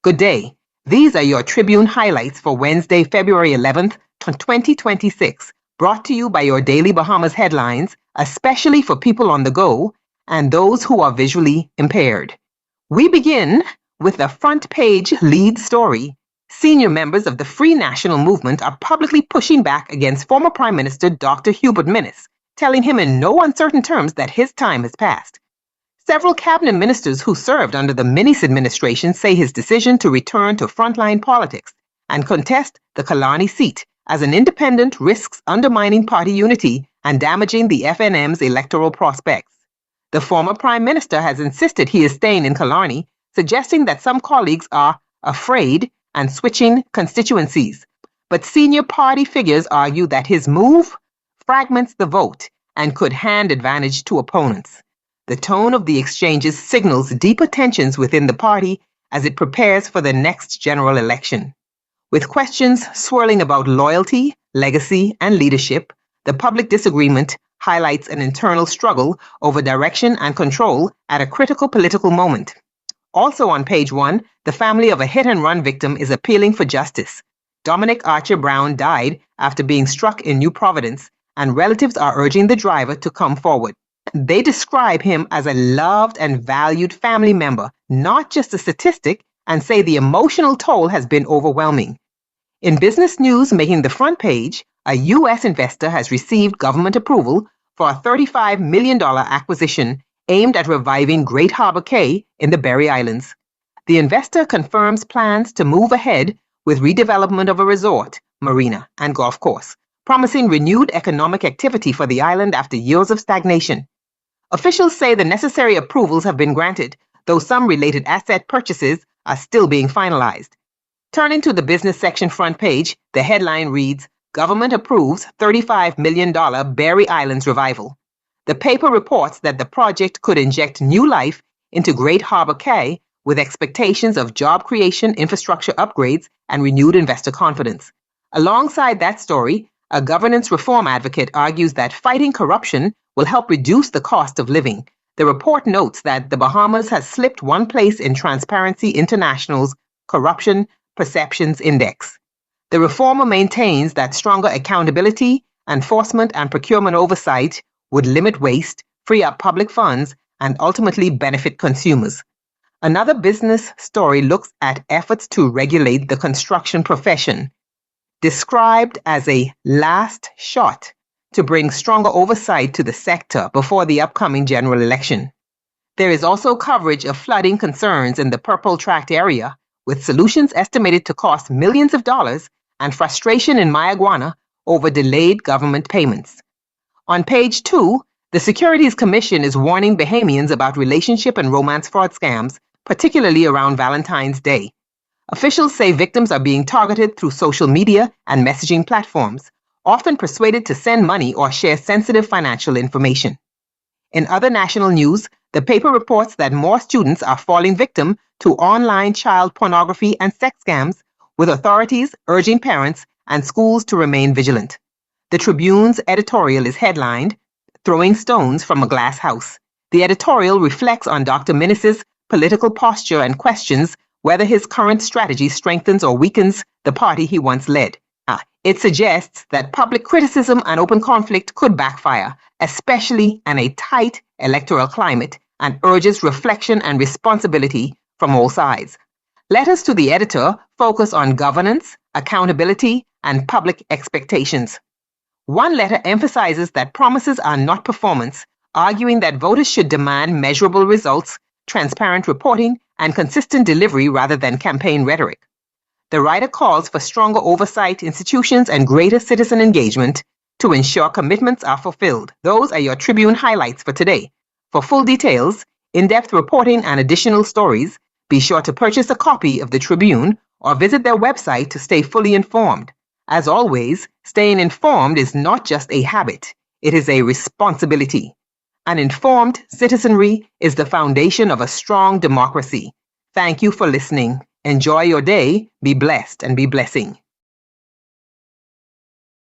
Good day. These are your Tribune highlights for Wednesday, February 11th, 2026, brought to you by your Daily Bahamas headlines, especially for people on the go and those who are visually impaired. We begin with the front page lead story. Senior members of the Free National Movement are publicly pushing back against former Prime Minister Dr. Hubert Minnis, telling him in no uncertain terms that his time has passed. Several cabinet ministers who served under the Minnis administration say his decision to return to frontline politics and contest the Killarney seat as an independent risks undermining party unity and damaging the FNM's electoral prospects. The former Prime Minister has insisted he is staying in Killarney, suggesting that some colleagues are afraid and switching constituencies. But senior party figures argue that his move fragments the vote and could hand advantage to opponents. The tone of the exchanges signals deeper tensions within the party as it prepares for the next general election. With questions swirling about loyalty, legacy, and leadership, the public disagreement highlights an internal struggle over direction and control at a critical political moment. Also on page 1, the family of a hit-and-run victim is appealing for justice. Dominic Archer Brown died after being struck in New Providence, and relatives are urging the driver to come forward. They describe him as a loved and valued family member, not just a statistic, and say the emotional toll has been overwhelming. In business news making the front page, a U.S. investor has received government approval for a $35 million acquisition aimed at reviving Great Harbour Cay in the Berry Islands. The investor confirms plans to move ahead with redevelopment of a resort, marina, and golf course, promising renewed economic activity for the island after years of stagnation. Officials say the necessary approvals have been granted, though some related asset purchases are still being finalized. Turning to the business section front page, the headline reads, Government approves $35 million Berry Islands revival. The paper reports that the project could inject new life into Great Harbour Cay with expectations of job creation, infrastructure upgrades, and renewed investor confidence. Alongside that story, a governance reform advocate argues that fighting corruption will help reduce the cost of living. The report notes that the Bahamas has slipped one place in Transparency International's Corruption Perceptions Index. The reformer maintains that stronger accountability, enforcement, and procurement oversight would limit waste, free up public funds, and ultimately benefit consumers. Another business story looks at efforts to regulate the construction profession, described as a last shot to bring stronger oversight to the sector before the upcoming general election. There is also coverage of flooding concerns in the Purple Tract area, with solutions estimated to cost millions of dollars and frustration in Mayaguana over delayed government payments. On page 2, the Securities Commission is warning Bahamians about relationship and romance fraud scams, particularly around Valentine's Day. Officials say victims are being targeted through social media and messaging platforms, often persuaded to send money or share sensitive financial information. In other national news, the paper reports that more students are falling victim to online child pornography and sex scams, with authorities urging parents and schools to remain vigilant. The Tribune's editorial is headlined, Throwing Stones from a Glass House. The editorial reflects on Dr. Minnis's political posture and questions whether his current strategy strengthens or weakens the party he once led. It suggests that public criticism and open conflict could backfire, especially in a tight electoral climate, and urges reflection and responsibility from all sides. Letters to the editor focus on governance, accountability, and public expectations. One letter emphasizes that promises are not performance, arguing that voters should demand measurable results, transparent reporting, and consistent delivery rather than campaign rhetoric. The writer calls for stronger oversight institutions and greater citizen engagement to ensure commitments are fulfilled. Those are your Tribune highlights for today. For full details, in-depth reporting, and additional stories, be sure to purchase a copy of the Tribune or visit their website to stay fully informed. As always, staying informed is not just a habit, it is a responsibility. An informed citizenry is the foundation of a strong democracy. Thank you for listening. Enjoy your day, be blessed, and be blessing.